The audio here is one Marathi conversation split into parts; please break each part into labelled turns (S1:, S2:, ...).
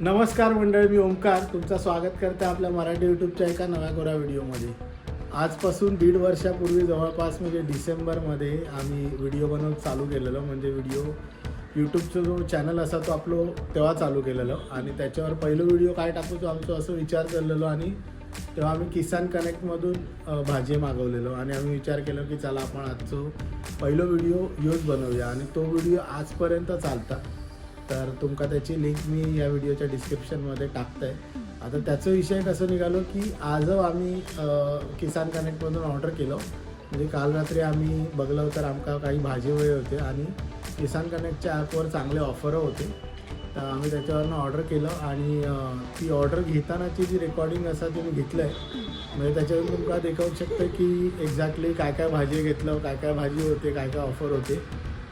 S1: नमस्कार मंडळी, मी ओमकार तुमचं स्वागत करते आपल्या मराठी यूट्यूबच्या एका नव्या गोरा व्हिडिओमध्ये. आजपासून 1.5 वर्षापूर्वी जवळपास म्हणजे डिसेंबरमध्ये आम्ही व्हिडिओ बनवून चालू केलेलं. म्हणजे व्हिडिओ यूट्यूबचा जो चॅनल असा तो आपलं तेव्हा चालू केलेलं आणि त्याच्यावर पहिलं व्हिडिओ काय टाकू तो आमचं असं विचार चाललेलो. आणि तेव्हा आम्ही किसान कनेक्टमधून भाजी मागवलेलो आणि आम्ही विचार केला की चला आपण आजचं पहिलं व्हिडिओ यूज बनवूया आणि तो व्हिडिओ आजपर्यंत चालता. तर तुमका त्याची लिंक मी या व्हिडिओच्या डिस्क्रिप्शनमध्ये टाकतं आहे. आता त्याचा विषय कसं निघालो की आज आम्ही किसान कनेक्टमधून ऑर्डर केलं. म्हणजे काल रात्री आम्ही बघलं तर आमका काही भाजी वगैरे होते आणि किसान कनेक्टच्या ॲपवर चांगले ऑफरं होते. तर आम्ही त्याच्यावरनं ऑर्डर केलं आणि ती ऑर्डर घेतानाची जी रेकॉर्डिंग असा ती मी घेतलं आहे. म्हणजे त्याच्यावरून तुमका दाखवू शकतं की एक्झॅक्टली काय काय भाजी घेतलं, काय काय भाजी होते, काय काय ऑफर होते.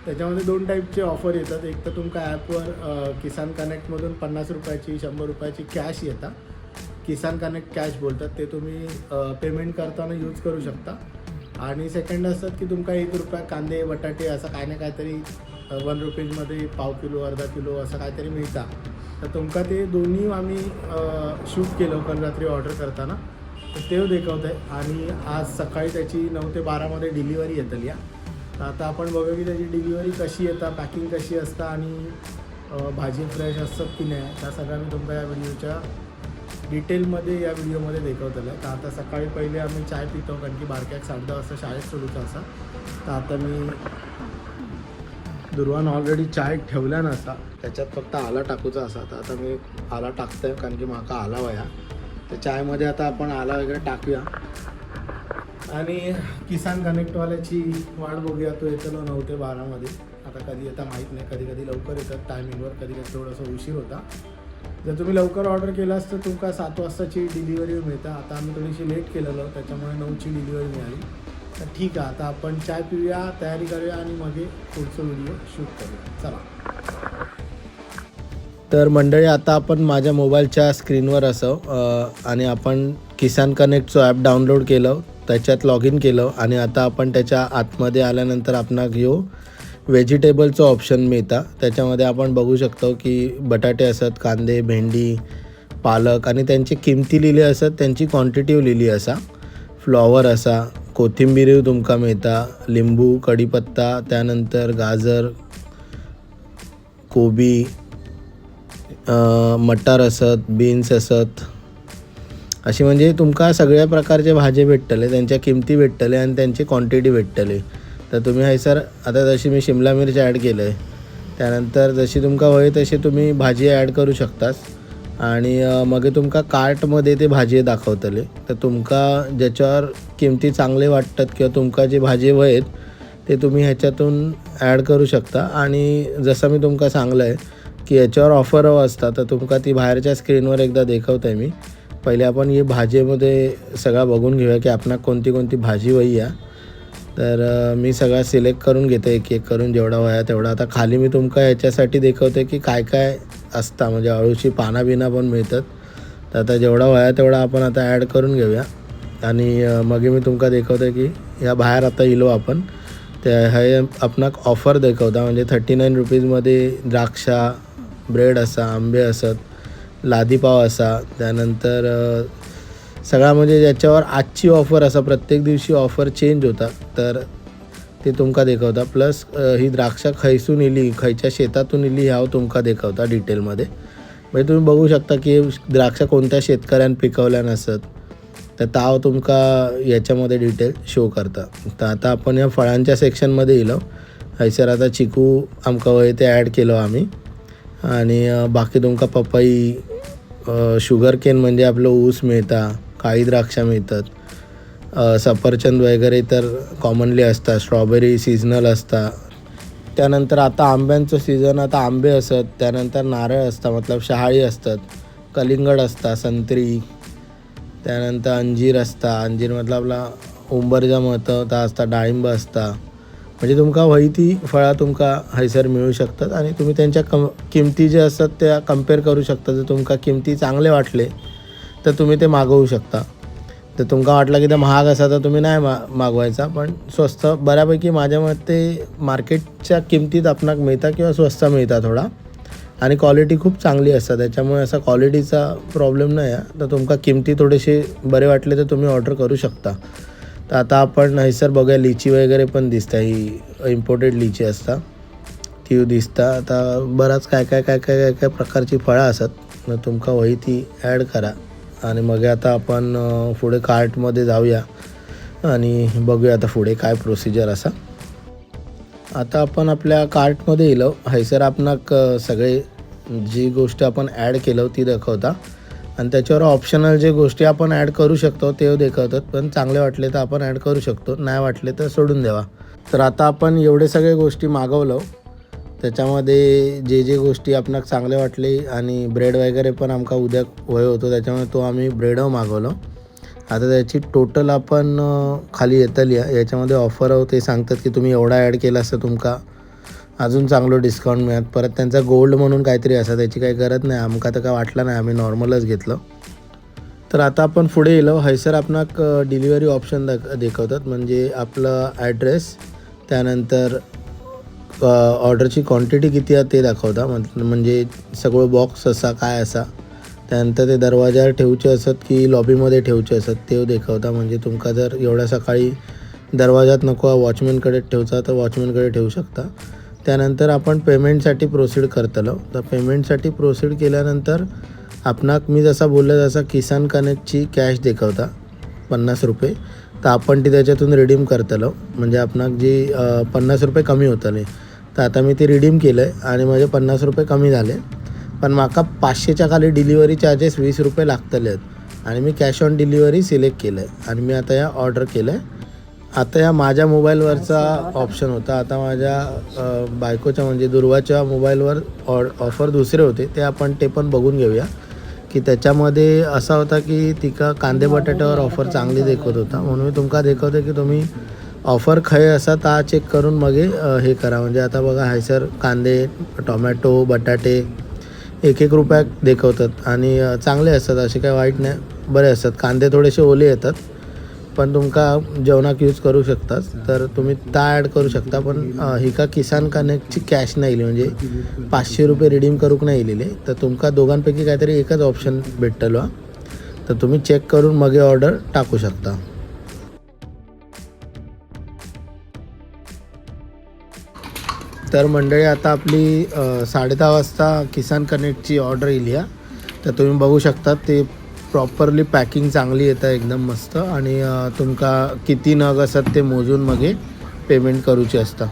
S1: त्याच्यामध्ये 2 टाईपचे ऑफर येतात. एक तर तुमका ॲपवर किसान कनेक्टमधून 50 रुपयाची 100 रुपयाची कॅश येतात. किसान कनेक्ट कॅश बोलतात. ते तुम्ही पेमेंट करताना यूज करू शकता. आणि सेकंड असतात की तुमका 1 रुपया कांदे बटाटे असं काय ना काहीतरी 1 रुपीजमध्ये पाव किलो अर्धा किलो असं काहीतरी मिळतात. तर तुमका ते दोन्ही आम्ही शूट केलं काल रात्री ऑर्डर करताना. तर ते दाखवत आहे आणि आज सकाळी त्याची 9 ते 12मध्ये डिलिव्हरी येतली या. तर आता आपण बघू की त्याची डिलिव्हरी कशी येतात, पॅकिंग कशी असतं आणि भाजी फ्रेश असतात की नाही. त्या सगळ्या मी तुमका या व्हिडिओच्या डिटेलमध्ये या व्हिडिओमध्ये दाखवलेलं आहे. तर आता सकाळी पहिले आम्ही चाय पितो कारण की बारक्याक 10:30 वाजता शाळेत सोडूचा असा. तर आता मी दुर्वान ऑलरेडी चाय ठेवल्या नसा, त्याच्यात फक्त आला टाकूचा असा. तर आता मी आला टाकतो आहे कारण की माका आला वया. तर चायमध्ये आता आपण आला वगैरे टाकूया आणि किसान कनेक्टवाल्याची वाट बघूया. तो येतो 9 ते 12मध्ये. आता कधी येता माहीत नाही, कधी कधी लवकर येतात टायमिंगवर, कधी कधी थोडंसं उशीर होता. जर तुम्ही लवकर ऑर्डर केला असतं तुमका 7 वाजताची डिलिव्हरी मिळतं. आता आम्ही थोडीशी लेट केलेलं त्याच्यामुळे 9ची डिलिव्हरी मिळाली. तर ठीक आहे, आता आपण चाय पिऊया, तयारी करूया आणि मग पुढचं व्हिडिओ शूट करूया. चला. तर मंडळी आता आपण माझ्या मोबाईलच्या स्क्रीनवर असो आणि आपण किसान कनेक्टचं ॲप डाउनलोड केलं, त्याच्यात लॉग इन केलं आणि आता आपण त्याच्या आतमध्ये आल्यानंतर आपणाक घेऊ व्हेजिटेबलचं ऑप्शन मिळतं. त्याच्यामध्ये आपण बघू शकतो की बटाटे असतात, कांदे, भेंडी, पालक आणि त्यांची किंमती लिहिली असतात, त्यांची क्वांटिटी लिहिली असा. फ्लॉवर असा, कोथिंबीर तुमका मिळता, लिंबू, कढीपत्ता, त्यानंतर गाजर, कोबी, मटार असत, बीन्स असत. अशी म्हणजे तुमका सगळ्या प्रकारचे भाजी भेटतले, त्यांच्या किंमती भेटतले आणि त्यांची क्वांटिटी भेटतली. तर तुम्ही हैसर आता जशी मी शिमला मिरची ॲड केलं आहे, त्यानंतर जशी तुमका होय तशी तुम्ही भाजी ॲड करू शकतास आणि मग तुमका कार्टमध्ये ते भाजी दाखवतले. तर तुमका ज्याच्यावर किंमती चांगले वाटतात किंवा तुमका जे भाजी वयत ते तुम्ही ह्याच्यातून ॲड करू शकता. आणि जसं मी तुमका सांगलं आहे की याच्यावर ऑफर असतात, तर तुमका ती बाहेरच्या स्क्रीनवर एकदा दाखवत आहे मी. पहिले आपण ही भाजीमध्ये सगळा बघून घेऊया की आपणाक कोणती कोणती भाजी वही आहे. तर मी सगळा सिलेक्ट करून घेतो एक एक करून, जेवढा वया तेवढा. आता खाली मी तुमका याच्यासाठी दाखवते की काय काय असतं, म्हणजे अळूची पाना पण मिळतात. तर आता जेवढा वया तेवढा आपण आता ॲड करून घेऊया आणि मग मी तुमका दाखवते की या बाहेर आता इलो आपण. त्या हे आपणाक ऑफर दाखवता, म्हणजे 39 रुपीजमध्ये द्राक्षा, ब्रेड असा, आंबे असत, लादीपाव असा, त्यानंतर सगळा म्हणजे ज्याच्यावर आजची ऑफर असा, प्रत्येक दिवशी ऑफर चेंज होता. तर ते तुमका दाखवता. प्लस ही द्राक्षा खैसून इली, खयच्या शेतातून इली ह्याव तुमका दाखवता डिटेलमध्ये. म्हणजे तुम्ही बघू शकता की द्राक्षा कोणत्या शेतकऱ्यानं पिकवल्या नसत, तर ताव तुमका याच्यामध्ये डिटेल शो करता. तर आता आपण या फळांच्या सेक्शनमध्ये इलो. हैसर आता चिकू आमका वय ते ॲड केलं आम्ही आणि बाकी तुमका पपई, शुगर केन म्हणजे आपलं ऊस मिळता, काळी द्राक्षा मिळतात, सफरचंद वगैरे तर कॉमनली असतात, स्ट्रॉबेरी सीजनल असतात. त्यानंतर आता आंब्यांचं सीझन, आता आंबे असत, त्यानंतर नारळ असतात, मतलब शहाळी असतात, कलिंगड असतात, संत्री, त्यानंतर अंजीर असता, अंजीर मतलब आपला उंबरजाम होतं तर असता, डाळिंब असता. म्हणजे तुमका वही ती फळं तुमका हैसर मिळू शकतात आणि तुम्ही त्यांच्या किंमती जे असतात त्या कम्पेअर करू शकता. जर तुमका किंमती चांगले वाटले तर तुम्ही ते मागवू शकता. तर तुमका वाटलं की ते महाग असा तर तुम्ही नाही मागवायचा, पण स्वस्त बऱ्यापैकी माझ्या मते मार्केटच्या किंमतीत आपणाक मिळता किंवा स्वस्त मिळता थोडा. आणि क्वालिटी खूप चांगली असता, त्याच्यामुळे असा क्वालिटीचा प्रॉब्लेम नाही आहे. तर तुमका किमती थोडेसे बरे वाटले तर तुम्ही ऑर्डर करू शकता. तर आता आपण हैसर बघूया, लिची वगैरे पण दिसता, ही इम्पोर्टेड लिची असता ती दिसता. आता बराच काय काय काय काय काय काय प्रकारची फळं असतात. तर तुमका वही ती ॲड करा आणि मग आता आपण पुढे कार्टमध्ये जाऊया आणि बघूया आता पुढे काय प्रोसिजर असा. आता आपण आपल्या कार्टमध्ये येलो. हैसर आपणाक सगळे जी गोष्ट आपण ॲड केलं ती दाखवता आणि त्याच्यावर ऑप्शनल जे गोष्टी आपण ॲड करू शकतो ते दाखवतात. पण चांगले वाटले तर आपण ॲड करू शकतो, नाही वाटले तर सोडून द्यावा. तर आता आपण एवढे सगळे गोष्टी मागवलो, त्याच्यामध्ये जे जे गोष्टी आपणाक चांगले वाटले आणि ब्रेड वगैरे पण आमका उद्या वय होतो, त्याच्यामुळे तो आम्ही ब्रेड मागवलो. आता त्याची टोटल आपण खाली येतली याच्यामध्ये ऑफर ते सांगतात की तुम्ही एवढा ॲड केला असतं तुमका अजून चांगलं डिस्काउंट मिळत. परत त्यांचा गोल्ड म्हणून काहीतरी असा, त्याची काही गरज नाही, आमका तर काय वाटलं नाही, आम्ही नॉर्मलच घेतलं. तर आता आपण पुढे येलो. हैसर आपणाक डिलिव्हरी ऑप्शन दाखवतात, म्हणजे आपलं ॲड्रेस, त्यानंतर ऑर्डरची क्वांटिटी किती आहे ते दाखवता, म्हणजे सगळं बॉक्स असा काय असा, त्यानंतर ते दरवाजावर ठेवचे असत की लॉबीमध्ये ठेवचे असत ते दाखवता. म्हणजे तुमका जर एवढ्या सकाळी दरवाजात नको वॉचमॅनकडे ठेवचा तर वॉचमॅनकडे ठेवू शकता. त्यानंतर आपण पेमेंटसाठी प्रोसीड करतलो. तर पेमेंटसाठी प्रोसीड केल्यानंतर आपणाक मी जसा बोललं तसा किसान कनेक्टची कॅश दाखवता ₹50. तर आपण ती त्याच्यातून रिडीम करतलो, म्हणजे आपणाक जी ₹50 कमी होतले. तर आता मी ते रिडीम केलं आहे आणि माझे ₹50 कमी झाले. पण माका 500च्या खाली डिलिव्हरी चार्जेस ₹20 लागतले आहेत आणि मी कॅश ऑन डिलिव्हरी सिलेक्ट केलं आहे आणि मी आता या ऑर्डर केलं आहे. आता या माझ्या मोबाईलवरचा ऑप्शन होता, आता माझ्या बायकोच्या म्हणजे दुर्वाच्या मोबाईलवर ऑफर दुसरे होते, ते आपण ते पण बघून घेऊया. की त्याच्यामध्ये असा होता की तिका कांदे बटाट्यावर ऑफर चांगली दाखवत होता, म्हणून मी तुमका दाखवते की तुम्ही ऑफर खय असा ता चेक करून मग हे करा. म्हणजे आता बघा हैसर कांदे, टोमॅटो, बटाटे ₹1 दाखवतात आणि चांगले असतात, असे काही वाईट नाही, बरे असतात. कांदे थोडेसे ओले येतात पण तुमका जेवणाक यूज करू शकतात, तर तुम्ही ता ॲड करू शकता. पण ही का किसान कनेक्टची कॅश नाही येईल, म्हणजे ₹500 रिडीम करूक नाही येलेले. तर तुमका दोघांपैकी काहीतरी एकच ऑप्शन भेटतलो, तर तुम्ही चेक करून मग ऑर्डर टाकू शकता. तर मंडळी आता आपली 10:30 वाजता किसान कनेक्टची ऑर्डर येईल आहे. तर तुम्ही बघू शकता ते प्रॉपरली पॅकिंग चांगली येतं एकदम मस्त आणि तुमका किती नग असतात ते मोजून मग पेमेंट करूची असता.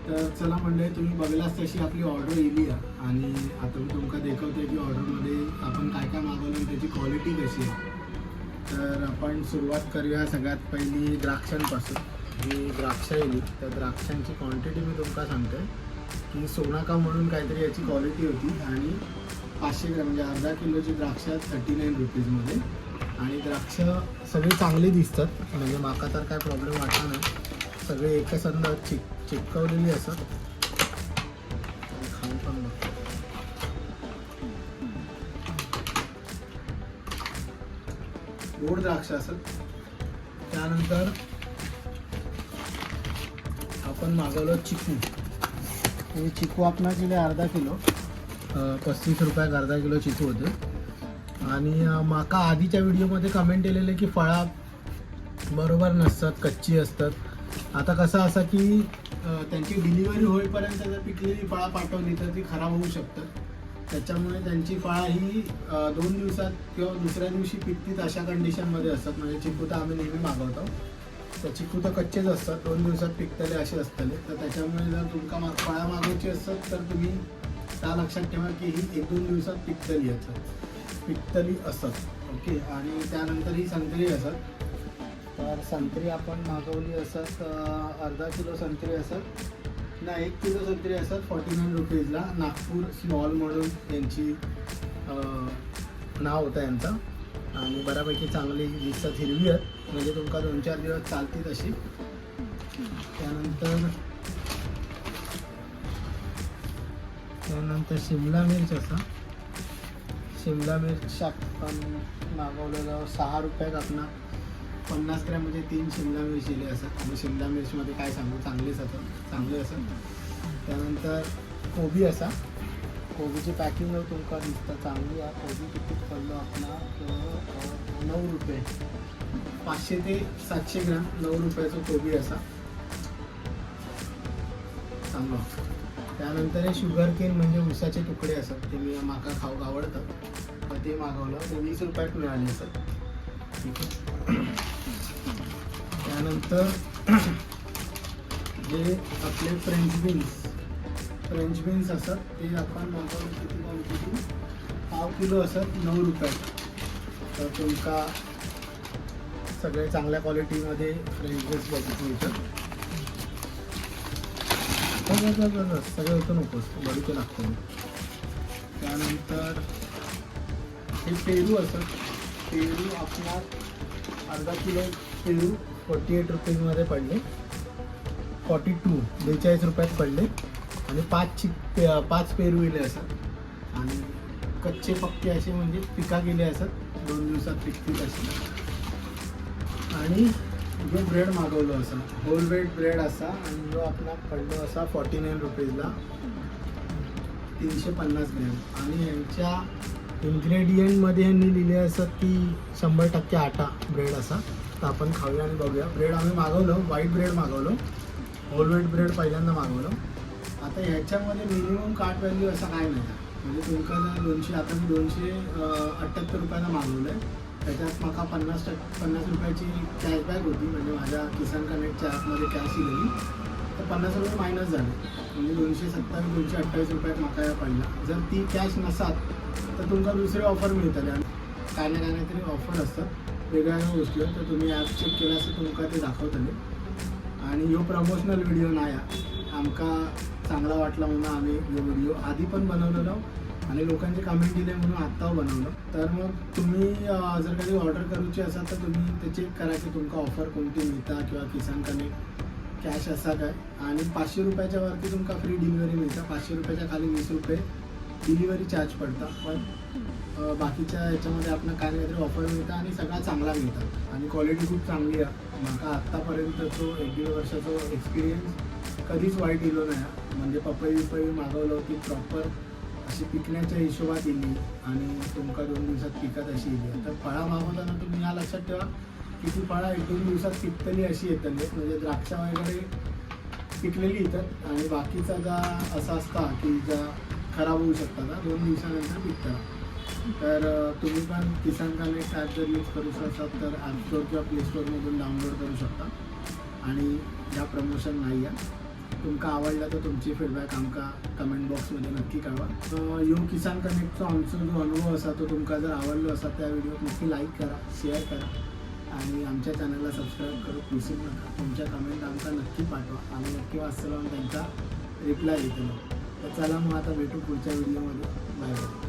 S1: तर चला मंडळी, तुम्ही बघलाच तशी आपली ऑर्डर येली आहे आणि आता मी तुमका दाखवते की ऑर्डरमध्ये आपण काय काय मागवलं आणि त्याची क्वालिटी कशी आहे. तर आपण सुरुवात करूया सगळ्यात पहिली द्राक्षांपासून. जी द्राक्ष येली त्या द्राक्षांची क्वांटिटी मी तुमका सांगते की सोनाका म्हणून काहीतरी याची क्वालिटी होती आणि 500 ग्रॅम म्हणजे अर्धा किलोची द्राक्ष ₹39 आणि द्राक्ष सगळी चांगली दिसतात, म्हणजे माका तर काय प्रॉब्लेम वाटला नाही. सगळे एकसंध चिकवलेली असत. खाऊन पण बघतो. गोड द्राक्ष असत. त्यानंतर आपण मागवलं चिकू. हे चिकू आपण केले अर्धा किलो, ₹35 अर्धा किलो चिकू होते. आणि माका आधीच्या व्हिडिओमध्ये कमेंट केलेले की फळा बरोबर नसतात, कच्ची असतात. आता कसं असं की त्यांची डिलिव्हरी होईपर्यंत जर पिकलेली फळं पाठवली तर ती खराब होऊ शकतात. त्याच्यामुळे त्यांची फळं ही 2 दिवसात किंवा दुसऱ्या दिवशी पिकतील अशा कंडिशनमध्ये असतात. म्हणजे चिकू तर आम्ही नेहमी मागवतो, तर चिकू तर कच्चेच असतात, 2 दिवसात पिकतले असे असतले. तर त्याच्यामुळे जर तुमका फळं मागवायची असतात तर तुम्ही त्या लक्षात ठेवा की ही 1-2 दिवसात पिकतली असतात. ओके. आणि त्यानंतर ही संत्री असतात. तर संत्री आपण मागवली असत अर्धा किलो संत्री असत ना 1 किलो संत्री असत 49 रुपीजला. नागपूर स्मॉल म्हणून यांची नाव होतं यांचं. आणि बऱ्यापैकी चांगली दिसतात, हिरवी आहेत, म्हणजे तुमका 2-4 दिवस चालतील अशी. त्यानंतर शिमला मिर्च असा. शिमला मिर्च आपण मागवलेलं 6 रुपयात आपण 50 ग्रॅम म्हणजे 3 शिमला मिरची दिली असत. आणि शिमला मिरचीमध्ये काय सांगू, चांगले असत. त्यानंतर कोबी असा. कोबीची पॅकिंग तुमका दिसतं चांगली आहे. कोबी किती पडलं आपला 9 रुपये, 500 ते 700 ग्रॅम 9 रुपयाचं कोबी असा चांगलं. त्यानंतर हे शुगर केन म्हणजे ऊसाचे तुकडे असतात, ते मी माका खाऊ आवडतं, तर ते मागवलं. ते 20 रुपयात मिळाले असत. ठीक आहे. त्यानंतर जे आपले फ्रेंच बीन्स असतात ते आपण मागवलं किती 1/2 किलो असत 9 रुपयात. तर तुमका सगळे चांगल्या क्वालिटीमध्ये फ्रेंच बीन्स बघितले इथं. सगळं होतं नकोस, बरीच लागतं. त्यानंतर हे पेरू असत. पेरू आपला अर्धा किलो पेरू 48 रुपीजमध्ये पडले. 42 रुपयात पडले. आणि 5 पेरू गेले असत. आणि कच्चे पक्के असे म्हणजे पिका गेले असत, 2 दिवसात पिकतील असे. आणि जो ब्रेड मागवलो असा होल व्हेट ब्रेड असा, आणि जो आपला पडलो असा 49 रुपीजला 350 ग्रॅम. आणि यांच्या इन्ग्रेडियंटमध्ये यांनी लिहिले असत की 100% आटा ब्रेड असा. तर आपण खाऊया आणि बघूया. ब्रेड आम्ही मागवलं, व्हाईट ब्रेड मागवलं, होल व्हेट ब्रेड पहिल्यांदा मागवलं. आता ह्याच्यामध्ये मिनिमम कार्ट व्हॅल्यू असा काय नाही, म्हणजे तुमका जर 200, आता मी 278 रुपयाला मागवलं आहे. त्याच्यात मला 50 रुपयाची कॅशबॅक होती, म्हणजे माझ्या किसान कनेक्टच्या ॲपमध्ये कॅश दिलेली, तर 50 रुपये मायनस झाले, म्हणजे 228 रुपयात माका पडला. जर ती कॅश नसात तर तुमका दुसरे ऑफर मिळतले. आणि काय ना तरी ऑफर असतात वेगळ्या गोष्टी, तर तुम्ही ॲप चेक केला असं तुमका ते दाखवतले. आणि ह्यो प्रमोशनल व्हिडिओ नाही, आमका चांगला वाटला म्हणून आम्ही हा व्हिडिओ आधी पण बनवलेलो आणि लोकांचे कमेंट दिले म्हणून आत्ता बनवलं. तर मग तुम्ही जर कधी ऑर्डर करूची असाल तर तुम्ही ते चेक करा की तुमका ऑफर कोणती मिळता, किंवा किसान कनेक्ट कॅश असा काय. आणि 500 रुपयाच्या वरती तुमका फ्री डिलिव्हरी मिळतं. 500 रुपयाच्या खाली 20 रुपये डिलिव्हरी चार्ज पडतात. पण बाकीच्या याच्यामध्ये आपण काय काहीतरी ऑफर मिळतं आणि सगळा चांगला मिळतात. आणि क्वालिटी खूप चांगली आहे. माका आत्तापर्यंतचो 1-1.5 वर्षाचो एक्सपिरियन्स कधीच वाईट येलो नाही. म्हणजे पपई मागवलं होती प्रॉपर अशी पिकण्याच्या हिशोबात येईल आणि तुमका 2 दिवसात पिकत अशी येईल. तर फळा मागवताना तुम्ही ह्या लक्षात ठेवा की ती फळा 1-2 दिवसात पिकतली अशी येतली. म्हणजे द्राक्षा वगैरे पिकलेली येतात आणि बाकीचा ज्या असा असता की ज्या खराब होऊ शकतात 2 दिवसानंतर पिकतात. तर तुम्ही पण किसान कनेक्ट ॲप जर यूज करू शकतात तर ॲप स्टोअर किंवा प्ले स्टोअरमधून डाउनलोड करू शकता. आणि ह्या प्रमोशन नाही आहे. तुमका आवडला तर तुमची फीडबॅक आमका कमेंट बॉक्समध्ये नक्की कळवा. यो किसान कनेक्टचा आमचा जो अनुभव असा तो तुमका जर आवडलो असा त्या व्हिडिओत नक्की लाईक करा, शेअर करा आणि आमच्या चॅनलला सबस्क्राईब करूक विसरू नका. तुमच्या कमेंट आमका नक्की पाठवा, आम्ही नक्की वाचलो आणि त्यांचा रिप्लाय देतो. तर चला मग आता भेटू पुढच्या व्हिडिओमध्ये. Bye bye.